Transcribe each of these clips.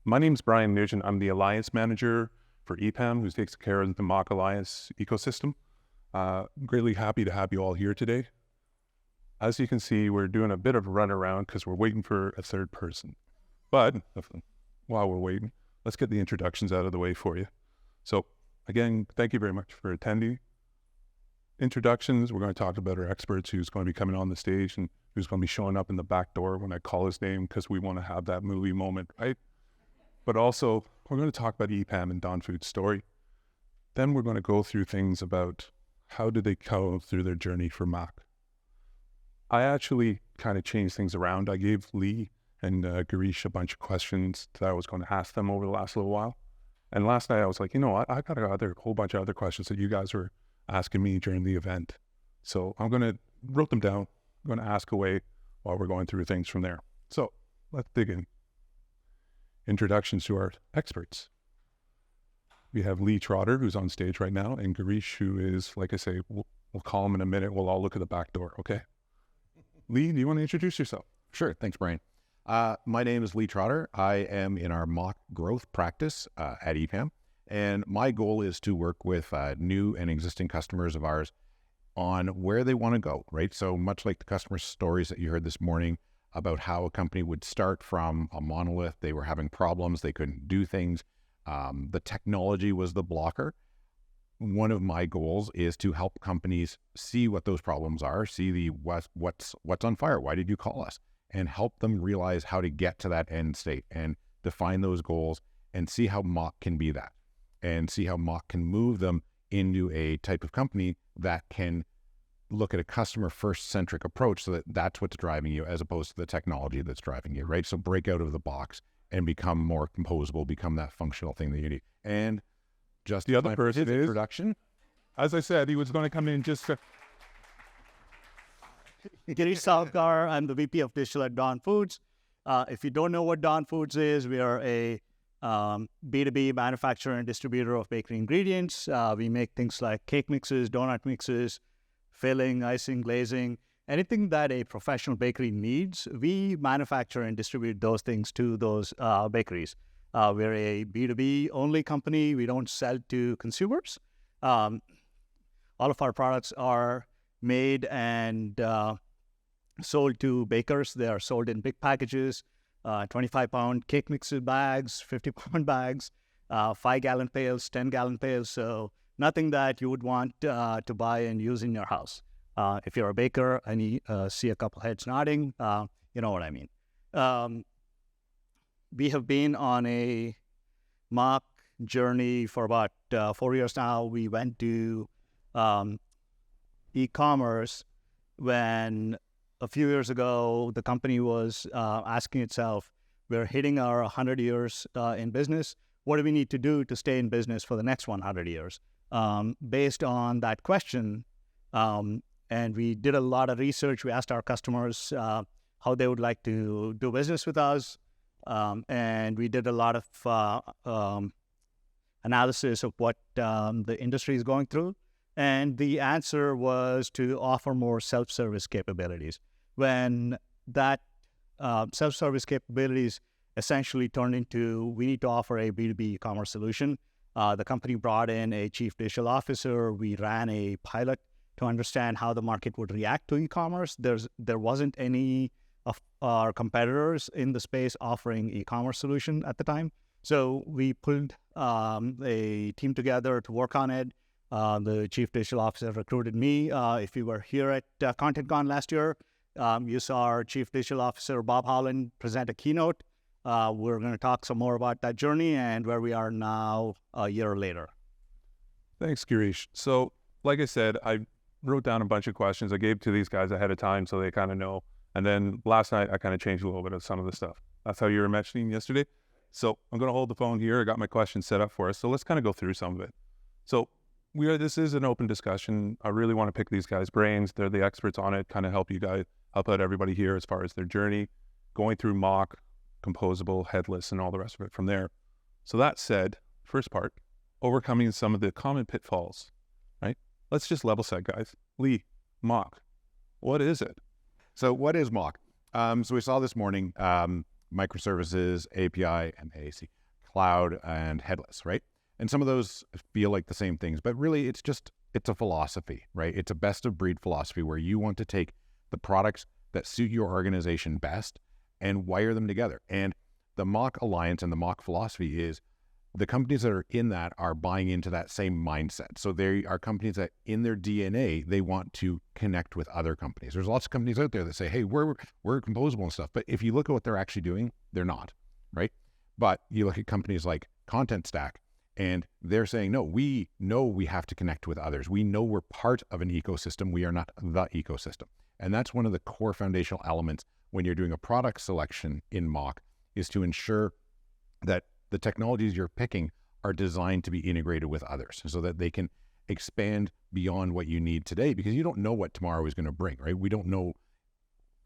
My name's Brian Nugent. I'm the Alliance Manager for EPAM, who takes care of the Mach Alliance ecosystem. Greatly happy to have you all here today. As you can see, we're doing a bit of a run around because we're waiting for a third person. But while we're waiting, let's get the introductions out of the way for you. So again, thank you very much for attending. Introductions, we're going to talk about our experts, who's going to be coming on the stage and who's going to be showing up in the back door when I call his name, because we want to have that movie moment, right? But also, we're going to talk about EPAM and Don Food's story. Then we're going to go through things about how did they go through their journey for Mach. I actually kind of changed things around. I gave Lee and Gireesh a bunch of questions that I was going to ask them over the last little while. And last night I was like, you know what, I got a whole bunch of other questions that you guys were asking me during the event. So I'm going to wrote them down. I'm going to ask away while we're going through things from there. So let's dig in. Introductions to our experts. We have Lee Trotter, who's on stage right now, and Gireesh, who is, like I say, we'll call him in a minute. We'll all look at the back door, okay? Lee, do you want to introduce yourself? Sure. Thanks, Brian. My name is Lee Trotter. I am in our Mach growth practice at EPAM, and my goal is to work with new and existing customers of ours on where they want to go, right? So much like the customer stories that you heard this morning about how a company would start from a monolith, they were having problems, they couldn't do things, the technology was the blocker. One of my goals is to help companies see what those problems are, see the what's on fire, why did you call us, and help them realize how to get to that end state and define those goals and see how Mach can be that, and see how Mach can move them into a type of company that can look at a customer-first centric approach, so that that's what's driving you as opposed to the technology that's driving you, right? So break out of the box and become more composable, become that functional thing that you need. And just the other person is introduction. As I said, he was going to come in just to... Gireesh Sahukar, I'm the VP of Digital at Don Foods. If you don't know what Don Foods is, we are a B2B manufacturer and distributor of bakery ingredients. We make things like cake mixes, donut mixes, filling, icing, glazing, anything that a professional bakery needs. We manufacture and distribute those things to those bakeries. We're a B2B only company. We don't sell to consumers. All of our products are made and sold to bakers. They are sold in big packages, 25-pound cake mixer bags, 50-pound bags, 5-gallon pails, 10-gallon pails. So nothing that you would want to buy and use in your house. If you're a baker and you see a couple heads nodding, you know what I mean. We have been on a Mach journey for about 4 years now. We went to e-commerce when a few years ago the company was asking itself, we're hitting our 100 years in business. What do we need to do to stay in business for the next 100 years? Based on that question, and we did a lot of research. We asked our customers how they would like to do business with us, and we did a lot of analysis of what the industry is going through. And the answer was to offer more self-service capabilities. When that self-service capabilities essentially turned into, we need to offer a B2B e-commerce solution. The company brought in a chief digital officer. We ran a pilot to understand how the market would react to e-commerce. There wasn't any of our competitors in the space offering e-commerce solution at the time. So we pulled a team together to work on it. The chief digital officer recruited me. If you were here at ContentCon last year, you saw our chief digital officer, Bob Holland, present a keynote. We're going to talk some more about that journey and where we are now a year later. Thanks, Gireesh. So, like I said, I wrote down a bunch of questions I gave to these guys ahead of time so they kind of know. And then last night, I kind of changed a little bit of some of the stuff. That's how you were mentioning yesterday. So I'm going to hold the phone here. I got my questions set up for us. So let's kind of go through some of it. So this is an open discussion. I really want to pick these guys' brains. They're the experts on it, kind of help out everybody here as far as their journey, going through Mach, composable, headless, and all the rest of it from there. So that said, first part, overcoming some of the common pitfalls, right? Let's just level set, guys. Lee, Mach, what is it? So what is Mach? So we saw this morning, microservices, API, and AAC, cloud, and headless, right? And some of those feel like the same things, but really it's a philosophy, right? It's a best of breed philosophy where you want to take the products that suit your organization best and wire them together. And the Mach Alliance and the Mach philosophy is the companies that are in that are buying into that same mindset. So they are companies that in their DNA, they want to connect with other companies. There's lots of companies out there that say, hey, we're composable and stuff. But if you look at what they're actually doing, they're not, right? But you look at companies like Content Stack, and they're saying, no, we know we have to connect with others. We know we're part of an ecosystem. We are not the ecosystem. And that's one of the core foundational elements when you're doing a product selection in Mach, is to ensure that the technologies you're picking are designed to be integrated with others so that they can expand beyond what you need today, because you don't know what tomorrow is going to bring, right? We don't know,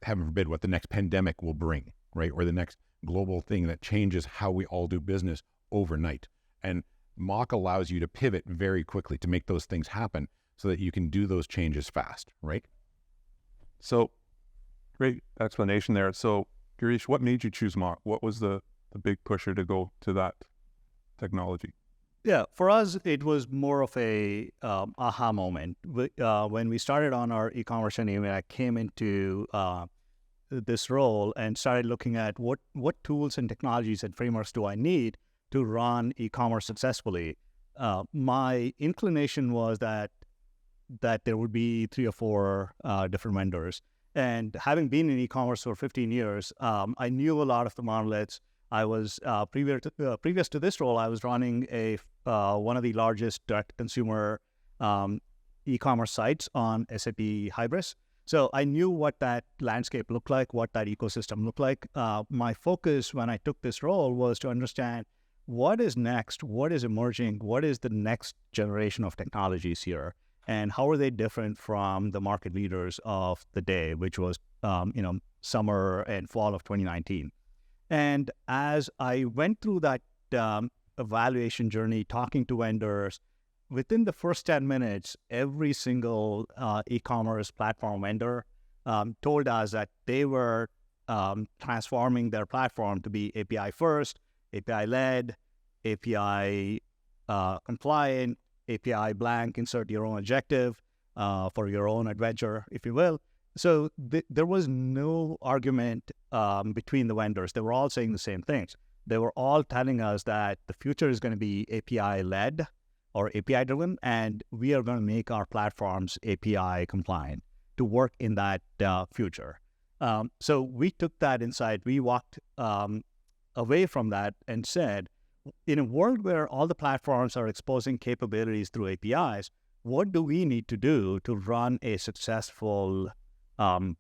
heaven forbid, what the next pandemic will bring, right? Or the next global thing that changes how we all do business overnight. And Mach allows you to pivot very quickly to make those things happen so that you can do those changes fast, right? So great explanation there. So Gireesh, what made you choose Mach? What was the big pusher to go to that technology? Yeah, for us, it was more of a aha moment. When we started on our e-commerce journey, when I came into this role and started looking at what tools and technologies and frameworks do I need to run e-commerce successfully, my inclination was that there would be 3 or 4 different vendors. And having been in e-commerce for 15 years, I knew a lot of the monoliths. I was previous to this role, I was running one of the largest direct-to-consumer e-commerce sites on SAP Hybris. So I knew what that landscape looked like, what that ecosystem looked like. My focus when I took this role was to understand what is next, what is emerging, what is the next generation of technologies here, and how are they different from the market leaders of the day, which was summer and fall of 2019. And as I went through that evaluation journey, talking to vendors, within the first 10 minutes, every single e-commerce platform vendor told us that they were transforming their platform to be API first, API led, API compliant, API blank, insert your own objective for your own adventure, if you will. So there was no argument between the vendors. They were all saying the same things. They were all telling us that the future is going to be API-led or API-driven, and we are going to make our platforms API-compliant to work in that future. So we took that insight. We walked away from that and said, in a world where all the platforms are exposing capabilities through APIs, what do we need to do to run a successful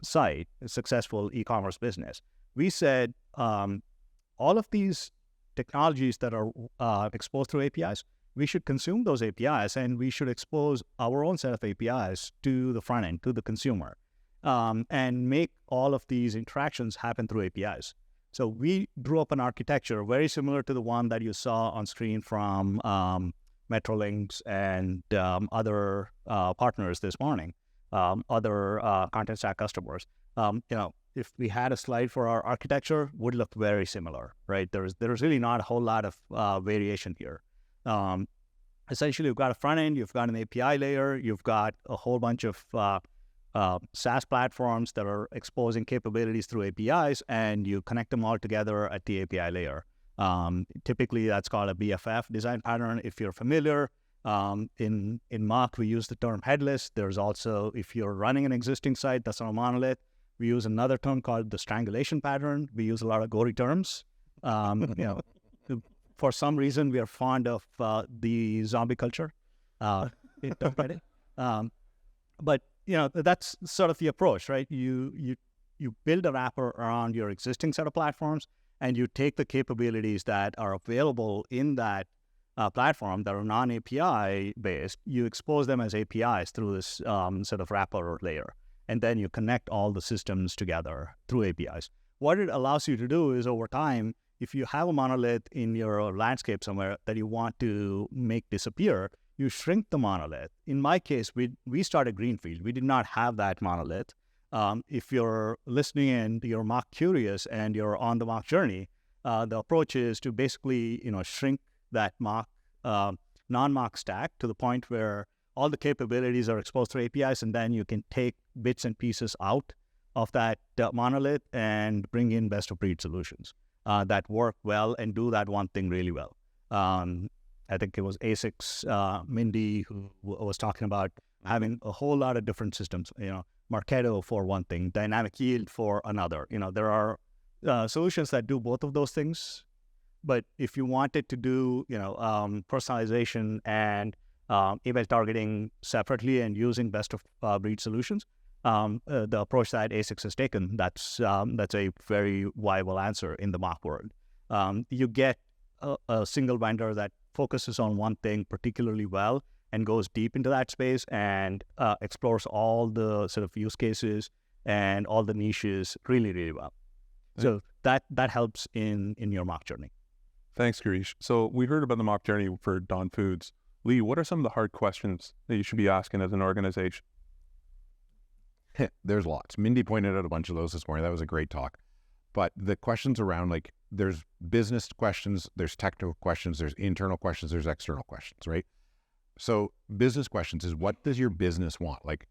site, a successful e-commerce business? We said all of these technologies that are exposed through APIs, we should consume those APIs and we should expose our own set of APIs to the front end, to the consumer, and make all of these interactions happen through APIs. So we drew up an architecture very similar to the one that you saw on screen from Metrolinx and other partners this morning, other Content Stack customers. If we had a slide for our architecture, would look very similar, right? There's really not a whole lot of variation here. Essentially, you've got a front end, you've got an API layer, you've got a whole bunch of SaaS platforms that are exposing capabilities through APIs, and you connect them all together at the API layer. Typically, that's called a BFF design pattern. If you're familiar, in Mach, we use the term headless. There's also, if you're running an existing site that's on a monolith, we use another term called the strangulation pattern. We use a lot of gory terms. For some reason, we are fond of the zombie culture. But that's sort of the approach, right? You build a wrapper around your existing set of platforms, and you take the capabilities that are available in that platform that are non-API based. You expose them as APIs through this sort of wrapper layer, and then you connect all the systems together through APIs. What it allows you to do is, over time, if you have a monolith in your landscape somewhere that you want to make disappear, you shrink the monolith. In my case, we started greenfield. We did not have that monolith. If you're listening and you're Mach curious and you're on the Mach journey, the approach is to basically, shrink that Mach non-Mach stack to the point where all the capabilities are exposed through APIs, and then you can take bits and pieces out of that monolith and bring in best-of-breed solutions that work well and do that one thing really well. I think it was ASIC's Mindy who was talking about having a whole lot of different systems, Marketo for one thing, dynamic yield for another. There are solutions that do both of those things, but if you wanted to do, personalization and email targeting separately and using best-of-breed solutions, the approach that ASICS has taken, that's a very viable answer in the Mach world. You get a single vendor that focuses on one thing particularly well and goes deep into that space and explores all the sort of use cases and all the niches really, really well. So that helps in your Mach journey. Thanks, Gireesh. So we heard about the Mach journey for Dawn Foods. Lee, what are some of the hard questions that you should be asking as an organization? There's lots. Mindy pointed out a bunch of those this morning. That was a great talk. But the questions around, like, there's business questions, there's technical questions, there's internal questions, there's external questions, right? So business questions is, what does your business want? Like,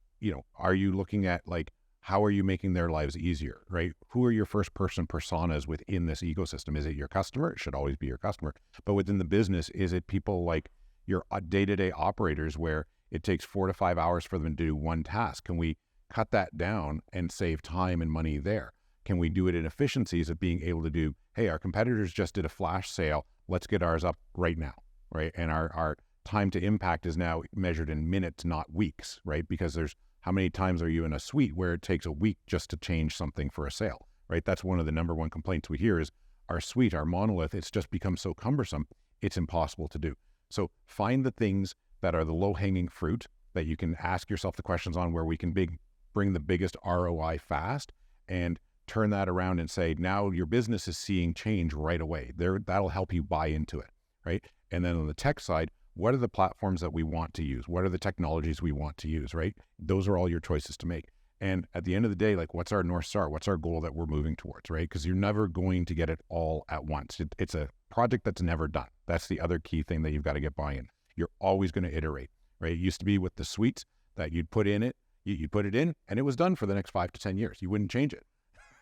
are you looking at, like, how are you making their lives easier, right? Who are your first person personas within this ecosystem? Is it your customer? It should always be your customer. But within the business, is it people like your day-to-day operators where it takes 4 to 5 hours for them to do one task? Can we cut that down and save time and money there? Can we do it in efficiencies of being able to do, hey, our competitors just did a flash sale, let's get ours up right now, right? And our time to impact is now measured in minutes, not weeks, right? Because there's, how many times are you in a suite where it takes a week just to change something for a sale, right? That's one of the number one complaints we hear is our suite, our monolith, it's just become so cumbersome, it's impossible to do. So find the things that are the low-hanging fruit that you can ask yourself the questions on, where we can bring the biggest ROI fast, and turn that around and say, now your business is seeing change right away. That'll help you buy into it, right? And then on the tech side, what are the platforms that we want to use? What are the technologies we want to use, right? Those are all your choices to make. And at the end of the day, like, what's our North Star? What's our goal that we're moving towards, right? Because you're never going to get it all at once. It's a project that's never done. That's the other key thing that you've got to get buy-in. You're always going to iterate, right? It used to be with the suites that you'd put in it, you put it in, and it was done for the next 5 to 10 years. You wouldn't change it,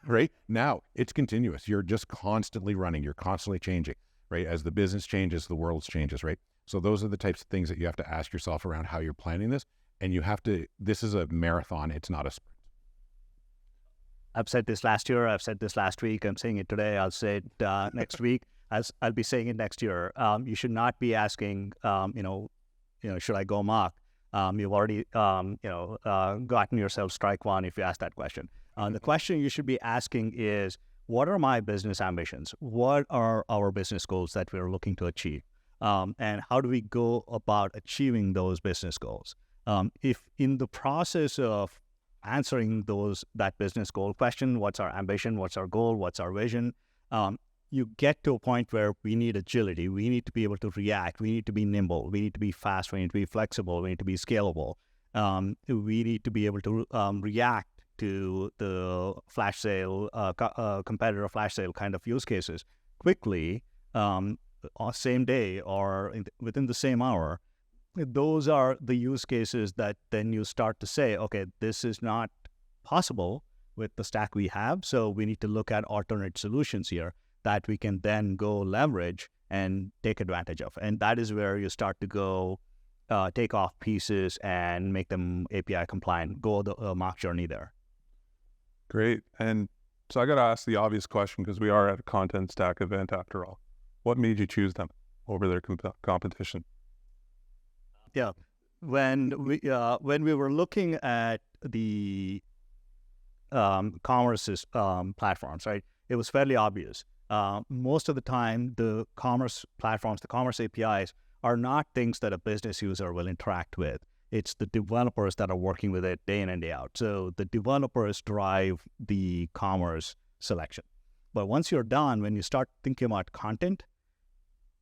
right? Now it's continuous. You're just constantly running. You're constantly changing, right? As the business changes, the world changes, right? So those are the types of things that you have to ask yourself around how you're planning this. And you have to, this is a marathon. It's not a sprint. I've said this last year. I've said this last week. I'm saying it today. I'll say it next week. I'll be saying it next year. You should not be asking, should I go Mach? You've already, gotten yourself strike one if you ask that question. The question you should be asking is, what are my business ambitions? What are our business goals that we're looking to achieve? And how do we go about achieving those business goals? If in the process of answering that business goal question, what's our ambition, what's our goal, what's our vision, you get to a point where we need agility. We need to be able to react. We need to be nimble. We need to be fast. We need to be flexible. We need to be scalable. We need to be able to react to the flash sale, competitor flash sale kind of use cases quickly, same day or within the same hour. Those are the use cases that then you start to say, okay, this is not possible with the stack we have, so we need to look at alternate solutions here that we can then go leverage and take advantage of. And that is where you start to go take off pieces and make them API compliant, go the Mach journey there. Great. And so I got to ask the obvious question, because we are at a content stack event after all. What made you choose them over their competition? Yeah, when we were looking at the commerce platforms, right, it was fairly obvious. Most of the time, the commerce platforms, the commerce APIs, are not things that a business user will interact with. It's the developers that are working with it day in and day out. So the developers drive the commerce selection. But once you're done, when you start thinking about content,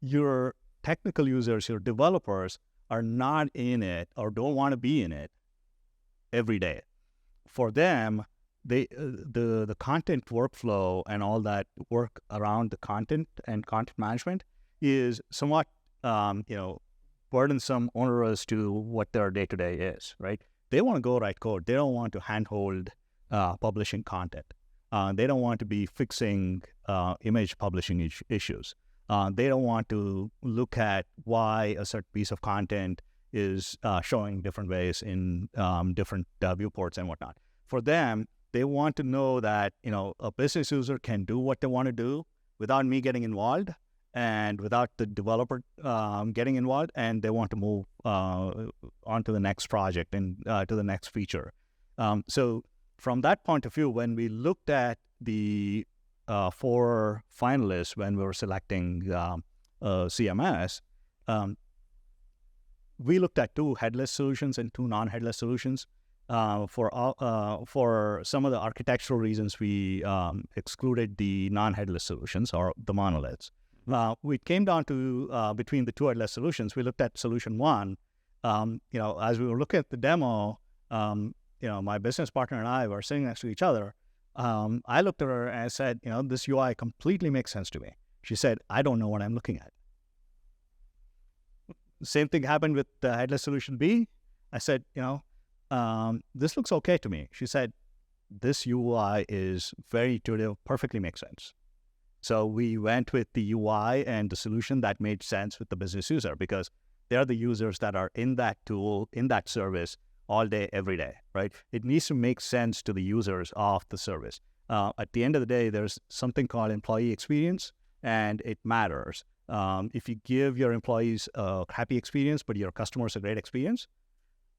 your technical users, your developers, are not in it or don't want to be in it every day. For them, the content workflow and all that work around the content and content management is somewhat burdensome, onerous to what their day-to-day is, right? They want to go write code. They don't want to handhold publishing content. They don't want to be fixing image publishing issues. They don't want to look at why a certain piece of content is showing different ways in different viewports and whatnot. For them, they want to know that a business user can do what they want to do without me getting involved and without the developer getting involved, and they want to move on to the next project and to the next feature. So from that point of view, when we looked at the 4 finalists when we were selecting CMS, we looked at 2 headless solutions and 2 non-headless solutions. For some of the architectural reasons, we excluded the non-headless solutions or the monoliths. We came down to between the 2 headless solutions. We looked at solution 1. As we were looking at the demo, my business partner and I were sitting next to each other. I looked at her and I said, this UI completely makes sense to me. She said, I don't know what I'm looking at. Same thing happened with the headless solution B. I said, this looks okay to me. She said, this UI is very intuitive, perfectly makes sense. So we went with the UI and the solution that made sense with the business user, because they're the users that are in that tool, in that service all day, every day, right? It needs to make sense to the users of the service. At the end of the day, there's something called employee experience, and it matters. If you give your employees a happy experience, but your customers a great experience,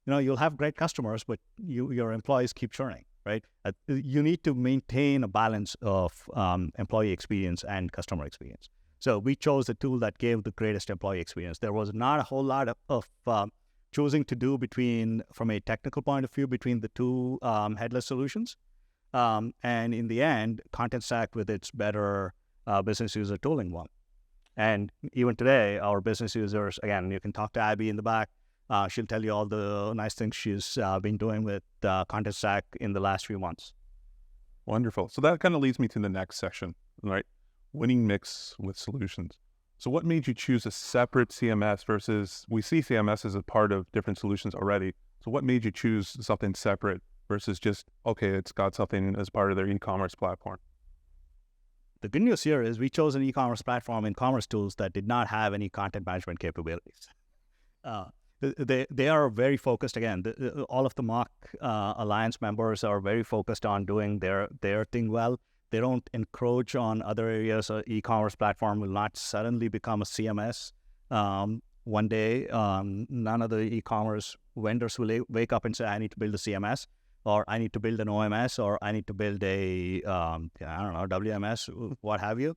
you'll have great customers, but your employees keep churning, right? You need to maintain a balance of employee experience and customer experience. So we chose the tool that gave the greatest employee experience. There was not a whole lot of choosing to do from a technical point of view, between the 2 headless solutions. And in the end, Content Stack with its better business user tooling won. And even today, our business users, again, you can talk to Abby in the back. She'll tell you all the nice things she's been doing with Content Stack in the last few months. Wonderful. So that kind of leads me to the next section, right? Winning mix with solutions. So what made you choose a separate CMS versus, we see CMS as a part of different solutions already. So what made you choose something separate versus just, okay, it's got something as part of their e-commerce platform? The good news here is we chose an e-commerce platform in Commerce Tools that did not have any content management capabilities. They are very focused, again, all of the Mach Alliance members are very focused on doing their thing well. They don't encroach on other areas. E-commerce platform will not suddenly become a CMS. One day, none of the e-commerce vendors will wake up and say, I need to build a CMS, or I need to build an OMS, or I need to build a, WMS, what have you.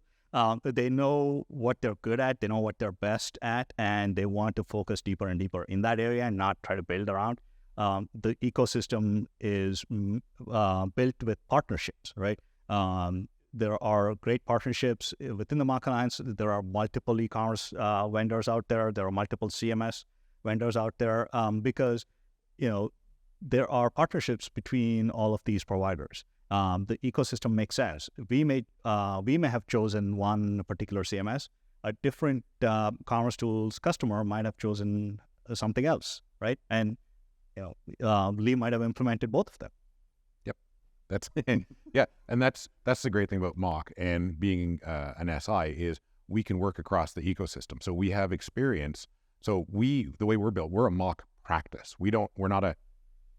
They know what they're good at, they know what they're best at, and they want to focus deeper and deeper in that area and not try to build around. The ecosystem is built with partnerships, right? There are great partnerships within the Mach Alliance. There are multiple e-commerce vendors out there. There are multiple CMS vendors out there because, there are partnerships between all of these providers. The ecosystem makes sense. We may have chosen one particular CMS. A different Commerce Tools customer might have chosen something else, right? And Lee might have implemented both of them. Yep, that's and that's the great thing about Mach and being an SI is we can work across the ecosystem. So we have experience. So the way we're built, we're a Mach practice. We're not a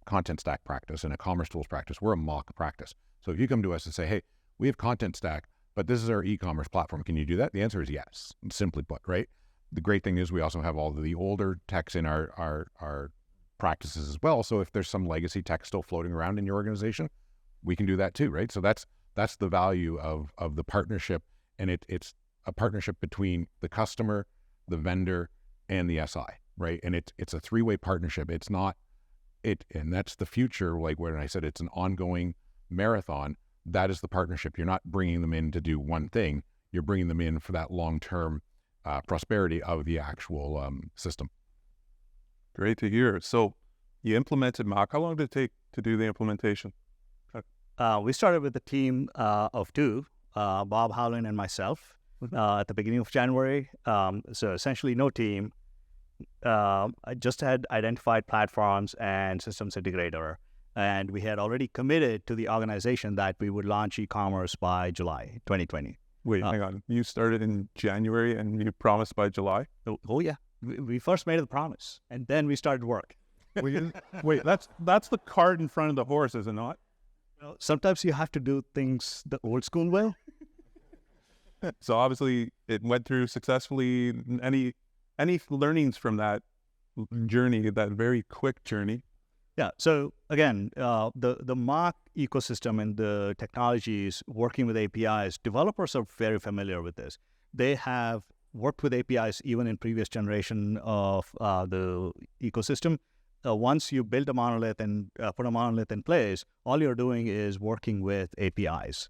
Content Stack practice and a Commerce Tools practice. We're a Mach practice. So if you come to us and say, hey, we have Content Stack, but this is our e-commerce platform, can you do that? The answer is yes, simply put, right? The great thing is we also have all of the older techs in our practices as well. So if there's some legacy tech still floating around in your organization, we can do that too, right? So that's the value of the partnership, and it's a partnership between the customer, the vendor, and the SI, right? And it's a 3-way partnership. It's not and that's the future. Like when I said it's an ongoing marathon, that is the partnership. You're not bringing them in to do one thing. You're bringing them in for that long-term prosperity of the actual system. Great to hear. So you implemented Mach. How long did it take to do the implementation? we started with a team of two, Bob Howland and myself, at the beginning of January. So essentially no team. I just had identified platforms and systems integrator. And we had already committed to the organization that we would launch e-commerce by July 2020. Wait, hang on. You started in January and you promised by July? Oh yeah. We first made the promise, and then we started work. Wait, that's the cart in front of the horse, is it not? Sometimes you have to do things the old school way. So obviously it went through successfully. Any learnings from that journey, that very quick journey? Yeah. So again, the Mach ecosystem and the technologies working with APIs, developers are very familiar with this. They have worked with APIs even in previous generation of the ecosystem. Once you build a monolith and put a monolith in place, all you're doing is working with APIs.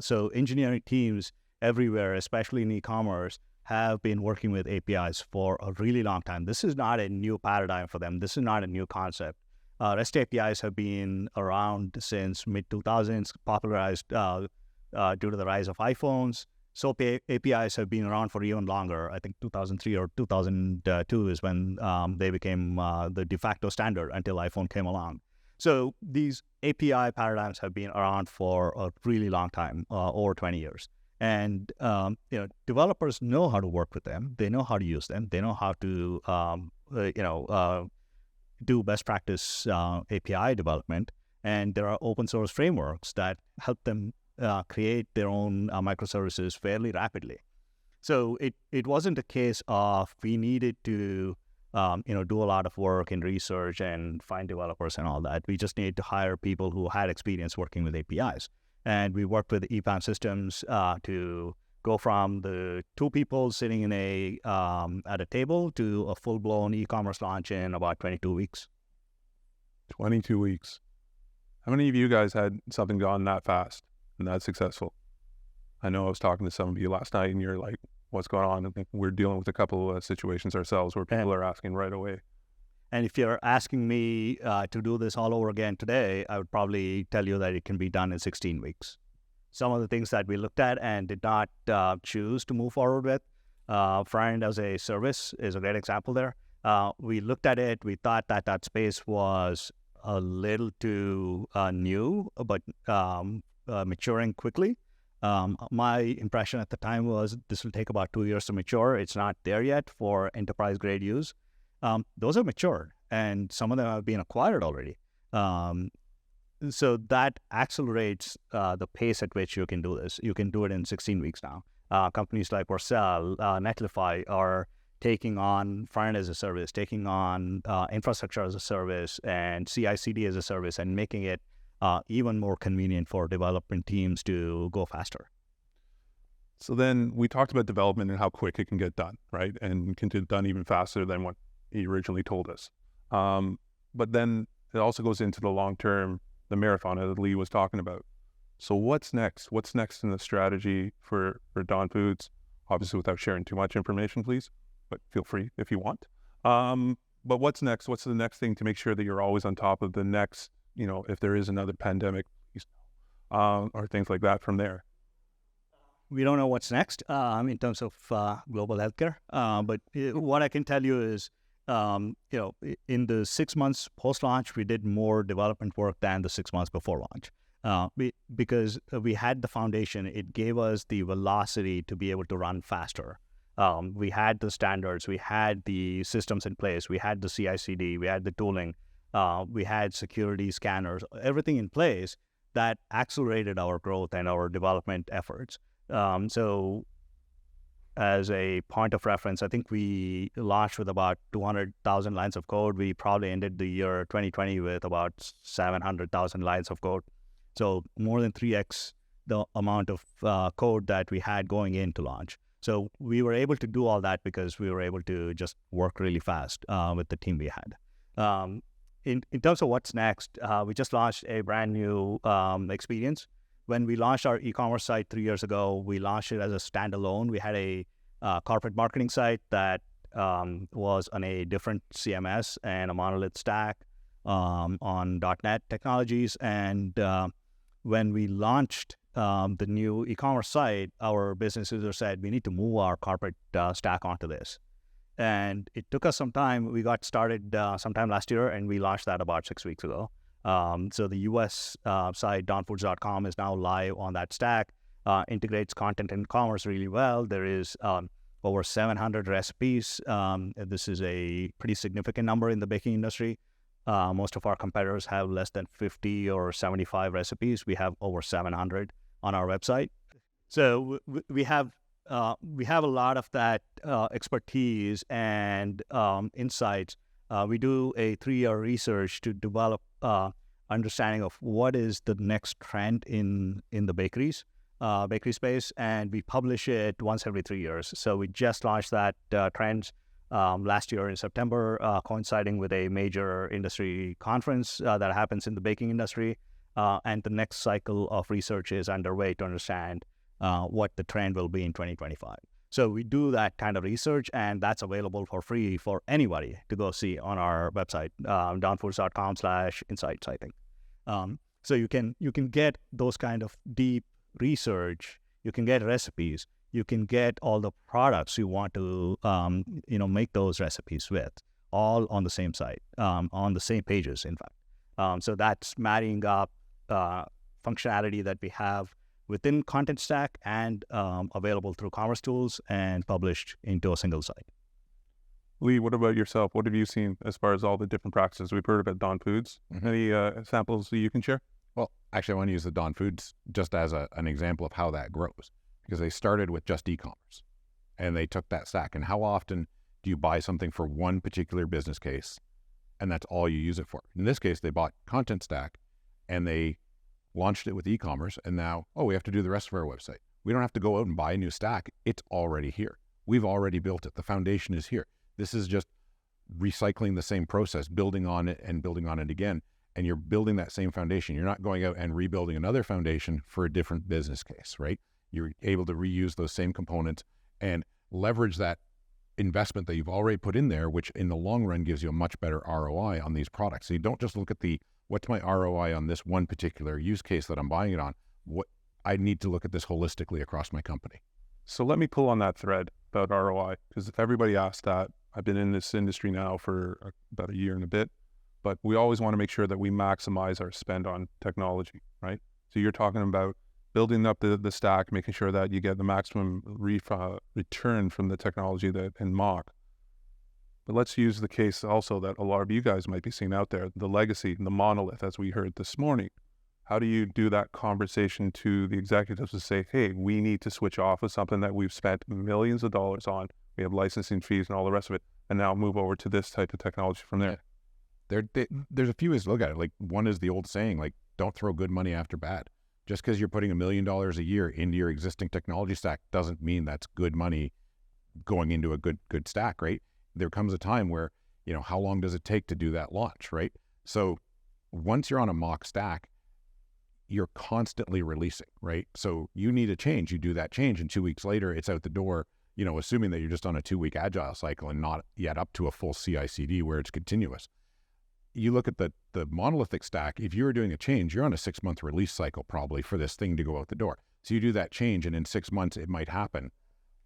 So engineering teams everywhere, especially in e-commerce, have been working with APIs for a really long time. This is not a new paradigm for them. This is not a new concept. REST APIs have been around since mid-2000s, popularized due to the rise of iPhones. SOAP APIs have been around for even longer. I think 2003 or 2002 is when they became the de facto standard until iPhone came along. So these API paradigms have been around for a really long time, over 20 years. And developers know how to work with them. They know how to use them. They know how to do best practice API development. And there are open source frameworks that help them create their own microservices fairly rapidly. So it wasn't a case of we needed to do a lot of work in research and find developers and all that. We just needed to hire people who had experience working with APIs. And we worked with EPAM systems to go from the two people sitting in at a table to a full-blown e-commerce launch in about 22 weeks. 22 weeks. How many of you guys had something gone that fast and that successful? I know I was talking to some of you last night and you're like, what's going on? I think we're dealing with a couple of situations ourselves where people are asking right away. And if you're asking me to do this all over again today, I would probably tell you that it can be done in 16 weeks. Some of the things that we looked at and did not choose to move forward with, front-end as a service is a great example there. We looked at it. We thought that space was a little too new, but maturing quickly. My impression at the time was this will take about 2 years to mature. It's not there yet for enterprise-grade use. Those are matured, and some of them have been acquired already. So that accelerates the pace at which you can do this. You can do it in 16 weeks now. Companies like Vercel, Netlify are taking on front-end as a service, taking on infrastructure as a service, and CI/CD as a service, and making it even more convenient for development teams to go faster. So then we talked about development and how quick it can get done, right? And can get done even faster than what he originally told us. But then it also goes into the long-term, the marathon that Lee was talking about. So what's next? What's next in the strategy for Dawn Foods? Obviously without sharing too much information, please, but feel free if you want. But what's next? What's the next thing to make sure that you're always on top of the next, if there is another pandemic, or things like that from there? We don't know what's next in terms of global healthcare. But what I can tell you is, in the 6 months post-launch, we did more development work than the 6 months before launch. Because we had the foundation, it gave us the velocity to be able to run faster. We had the standards, we had the systems in place, we had the CI/CD, we had the tooling, we had security scanners, everything in place that accelerated our growth and our development efforts. So as a point of reference, I think we launched with about 200,000 lines of code. We probably ended the year 2020 with about 700,000 lines of code. So more than 3x the amount of code that we had going into launch. So we were able to do all that because we were able to just work really fast with the team we had. In terms of what's next, we just launched a brand new experience. When we launched our e-commerce site 3 years ago, we launched it as a standalone. We had a corporate marketing site that was on a different CMS and a Monolith stack on .NET technologies. And when we launched the new e-commerce site, our business users said, we need to move our corporate stack onto this. And it took us some time. We got started sometime last year, and we launched that about 6 weeks ago. So the US site, donfoods.com, is now live on that stack, integrates content and commerce really well. There is over 700 recipes. This is a pretty significant number in the baking industry. Most of our competitors have less than 50 or 75 recipes. We have over 700 on our website. So we have a lot of that expertise and insights. We do a 3-year research to develop understanding of what is the next trend in the bakery space, and we publish it once every 3 years. So we just launched that trends last year in September, coinciding with a major industry conference that happens in the baking industry. And the next cycle of research is underway to understand what the trend will be in 2025. So we do that kind of research, and that's available for free for anybody to go see on our website, donfoods.com/insights, I think. So you can get those kind of deep research. You can get recipes. You can get all the products you want to make those recipes with, all on the same site, on the same pages, in fact. So that's marrying up functionality that we have within Content Stack and available through commerce tools and published into a single site. Lee, what about yourself? What have you seen as far as all the different practices? We've heard about Don Foods. Any samples that you can share? Well, actually, I want to use the Don Foods just as an example of how that grows, because they started with just e-commerce, and they took that stack. And how often do you buy something for one particular business case, and that's all you use it for? In this case, they bought Content Stack, and they launched it with e-commerce, and now, we have to do the rest of our website. We don't have to go out and buy a new stack. It's already here. We've already built it. The foundation is here. This is just recycling the same process, building on it and building on it again. And you're building that same foundation. You're not going out and rebuilding another foundation for a different business case, right? You're able to reuse those same components and leverage that investment that you've already put in there, which in the long run gives you a much better ROI on these products. So you don't just look at what's my ROI on this one particular use case that I'm buying it on. What I need to look at this holistically across my company. So let me pull on that thread about ROI, because everybody asks that. I've been in this industry now for about a year and a bit, but we always want to make sure that we maximize our spend on technology, right? So you're talking about building up the stack, making sure that you get the maximum return from the technology in Mach. But let's use the case also that a lot of you guys might be seeing out there, the legacy, the Monolith, as we heard this morning. How do you do that conversation to the executives to say, hey, we need to switch off of something that we've spent millions of dollars on, we have licensing fees and all the rest of it, and now move over to this type of technology from there? There's a few ways to look at it. Like, one is the old saying, like, don't throw good money after bad. Just because you're putting $1 million a year into your existing technology stack doesn't mean that's good money going into a good stack, right? There comes a time where, how long does it take to do that launch, right? So once you're on a Mach stack, you're constantly releasing, right? So you need a change, you do that change, and 2 weeks later, it's out the door, assuming that you're just on a 2-week agile cycle and not yet up to a full CI/CD where it's continuous. You look at the monolithic stack, if you're doing a change, you're on a 6-month release cycle probably for this thing to go out the door. So you do that change, and in 6 months, it might happen.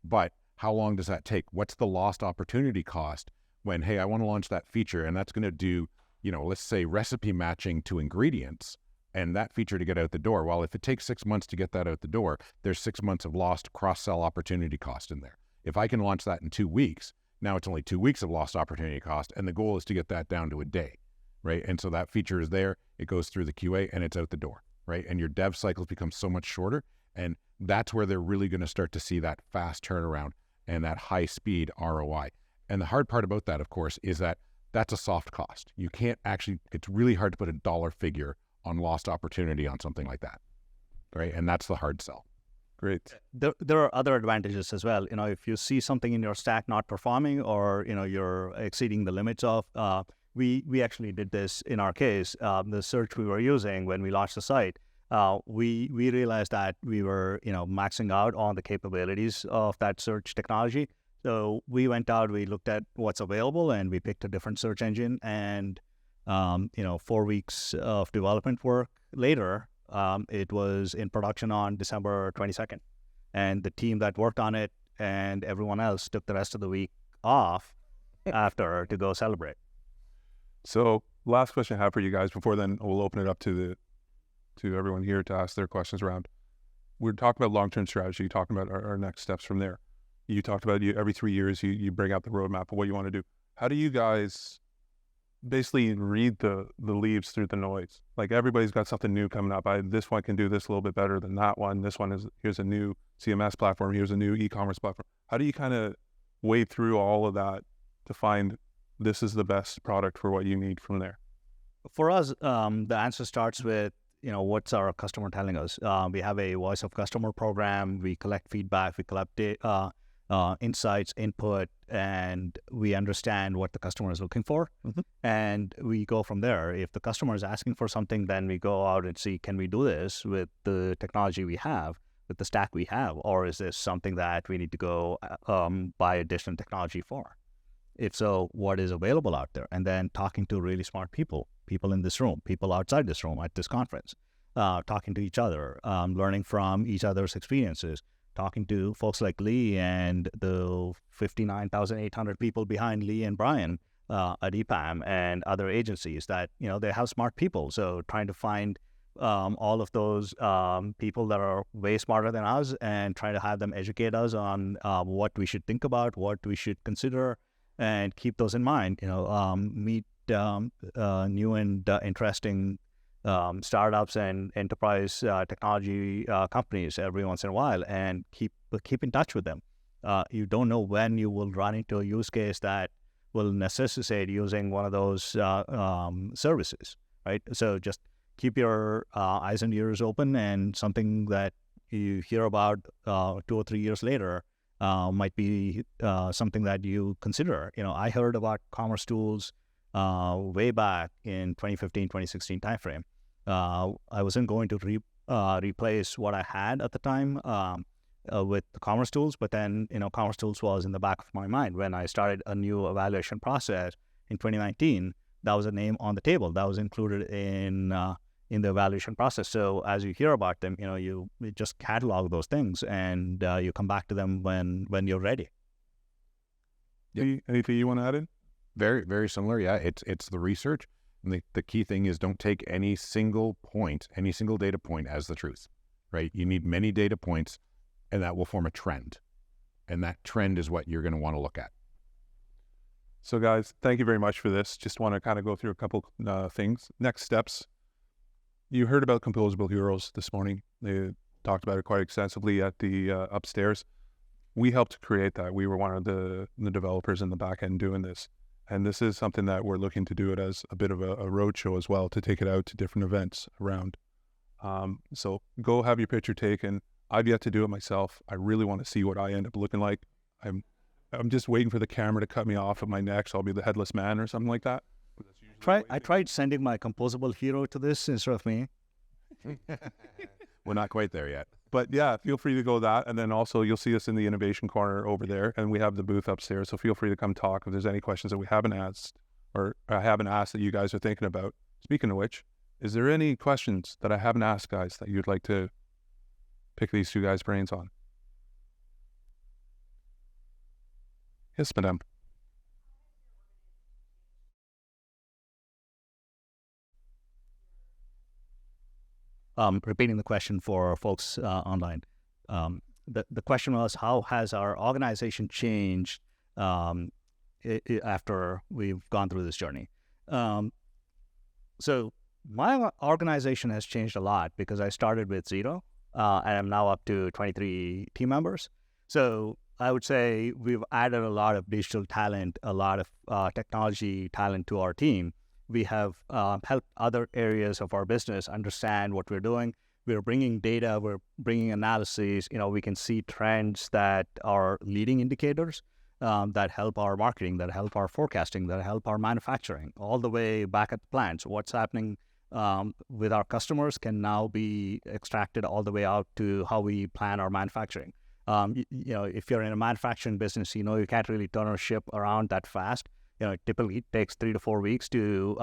But how long does that take? What's the lost opportunity cost when, hey, I want to launch that feature, and that's going to do, let's say recipe matching to ingredients, and that feature to get out the door. Well, if it takes 6 months to get that out the door, there's 6 months of lost cross-sell opportunity cost in there. If I can launch that in 2 weeks, now it's only 2 weeks of lost opportunity cost, and the goal is to get that down to a day, right? And so that feature is there, it goes through the QA, and it's out the door, right? And your dev cycles become so much shorter, and that's where they're really going to start to see that fast turnaround and that high-speed ROI. And the hard part about that, of course, is that that's a soft cost. You can't actually, it's really hard to put a dollar figure on lost opportunity on something like that, right? And that's the hard sell. Great. There are other advantages as well. If you see something in your stack not performing, or you're exceeding the limits of, we actually did this in our case. The search we were using when we launched the site, we realized that we were maxing out on the capabilities of that search technology. So we went out, we looked at what's available, and we picked a different search engine. And 4 weeks of development work later, It was in production on December 22nd. And the team that worked on it and everyone else took the rest of the week off after to go celebrate. So last question I have for you guys before then we'll open it up to everyone here to ask their questions around. We're talking about long-term strategy, talking about our next steps from there. You talked about every 3 years you bring out the roadmap of what you want to do. How do you guys basically read the leaves through the noise? Like everybody's got something new coming up. This one can do this a little bit better than that one. This one here's a new CMS platform. Here's a new e-commerce platform. How do you kind of wade through all of that to find this is the best product for what you need from there? For us, the answer starts with, what's our customer telling us? We have a voice of customer program. We collect feedback. We collect insights, input, and we understand what the customer is looking for. And we go from there. If the customer is asking for something, then we go out and see, can we do this with the technology we have, with the stack we have, or is this something that we need to go buy additional technology for? If so, what is available out there? And then talking to really smart people in this room, people outside this room at this conference, talking to each other, learning from each other's experiences, talking to folks like Lee and the 59,800 people behind Lee and Brian at EPAM and other agencies that, they have smart people. So trying to find all of those people that are way smarter than us and trying to have them educate us on what we should think about, what we should consider, and keep those in mind. Meet new and interesting startups and enterprise technology companies every once in a while, and keep in touch with them. You don't know when you will run into a use case that will necessitate using one of those services, right? So just keep your eyes and ears open, and something that you hear about 2 or 3 years later might be something that you consider. I heard about commerce tools way back in 2015, 2016 timeframe. I wasn't going to replace what I had at the time with the commerce tools, but then, commerce tools was in the back of my mind. When I started a new evaluation process in 2019, that was a name on the table that was included in the evaluation process. So as you hear about them, you just catalog those things, and you come back to them when you're ready. Anything you want to add in? Very, very similar. Yeah, it's the research. And the key thing is, don't take any single data point as the truth, right? You need many data points, and that will form a trend. And that trend is what you're going to want to look at. So guys, thank you very much for this. Just want to kind of go through a couple things. Next steps. You heard about composable heroes this morning. They talked about it quite extensively at the upstairs. We helped create that. We were one of the developers in the back end doing this. And this is something that we're looking to do it as a bit of a roadshow as well, to take it out to different events around. So go have your picture taken. I've yet to do it myself. I really want to see what I end up looking like. I'm just waiting for the camera to cut me off at my neck, so I'll be the headless man or something like that. I tried sending my composable hero to this instead of me. We're not quite there yet. But yeah, feel free to go that. And then also you'll see us in the innovation corner over there, and we have the booth upstairs. So feel free to come talk if there's any questions that we haven't asked or I haven't asked that you guys are thinking about. Speaking of which, is there any questions that I haven't asked, guys, that you'd like to pick these two guys' brains on? Yes, madam. Repeating the question for folks online. The question was, how has our organization changed after we've gone through this journey? So my organization has changed a lot because I started with 0 and I'm now up to 23 team members. So I would say we've added a lot of digital talent, a lot of technology talent to our team. We have helped other areas of our business understand what we're doing. We're bringing data, we're bringing analysis. We can see trends that are leading indicators that help our marketing, that help our forecasting, that help our manufacturing, all the way back at the plants. What's happening with our customers can now be extracted all the way out to how we plan our manufacturing. If you're in a manufacturing business, you can't really turn a ship around that fast. It typically takes 3 to 4 weeks to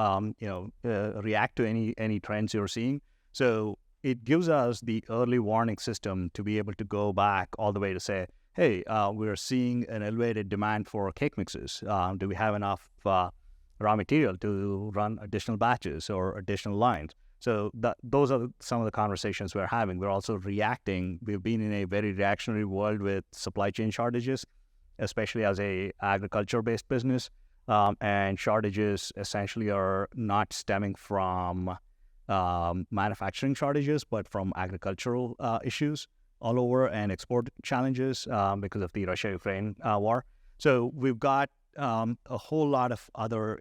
react to any trends you're seeing. So it gives us the early warning system to be able to go back all the way to say, hey, we're seeing an elevated demand for cake mixes. Do we have enough raw material to run additional batches or additional lines? So those are some of the conversations we're having. We're also reacting. We've been in a very reactionary world with supply chain shortages, especially as a agriculture-based business. And shortages essentially are not stemming from manufacturing shortages, but from agricultural issues all over and export challenges because of the Russia-Ukraine war. So we've got a whole lot of other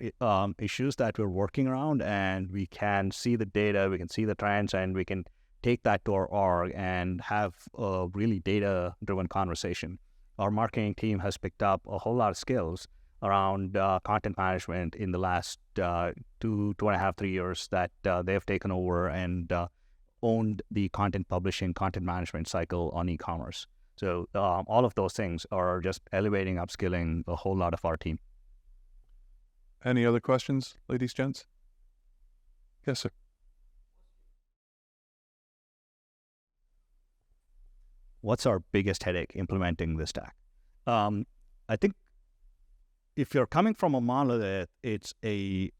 issues that we're working around, and we can see the data, we can see the trends, and we can take that to our org and have a really data-driven conversation. Our marketing team has picked up a whole lot of skills around content management in the last 2.5, 3 years that they've taken over and owned the content publishing, content management cycle on e-commerce. So all of those things are just elevating, upskilling a whole lot of our team. Any other questions, ladies, gents? Yes, sir. What's our biggest headache implementing this stack? I think if you're coming from a monolith, it's a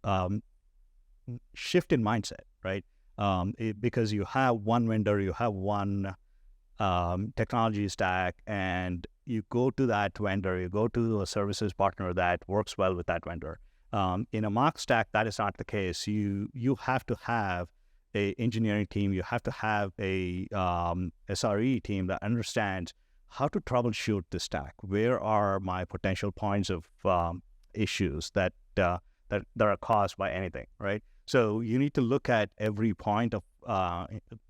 shift in mindset, right? Because you have one vendor, you have one technology stack, and you go to that vendor, you go to a services partner that works well with that vendor. In a Mach stack, that is not the case. You have to have a engineering team, you have to have a SRE team that understands how to troubleshoot the stack. Where are my potential points of issues that are caused by anything, right? So you need to look at every point of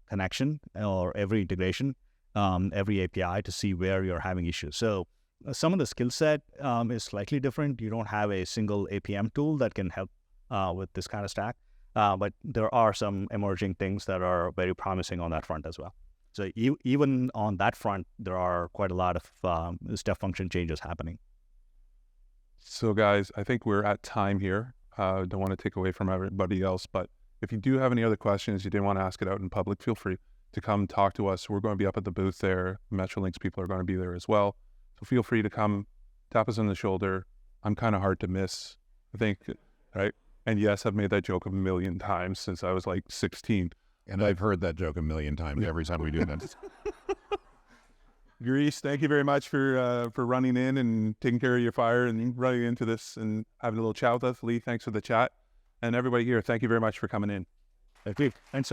connection or every integration, every API to see where you're having issues. So some of the skill set is slightly different. You don't have a single APM tool that can help with this kind of stack, but there are some emerging things that are very promising on that front as well. So even on that front, there are quite a lot of step function changes happening. So guys, I think we're at time here. Don't want to take away from everybody else, but if you do have any other questions, you didn't want to ask it out in public, feel free to come talk to us. We're going to be up at the booth there. Metrolinx people are going to be there as well. So feel free to come, tap us on the shoulder. I'm kind of hard to miss, I think, right? And yes, I've made that joke a million times since I was like 16. And I've heard that joke a million times every time we do this. Gireesh, thank you very much for running in and taking care of your fire and running into this and having a little chat with us. Lee, thanks for the chat. And everybody here, thank you very much for coming in. Thank you. Thanks,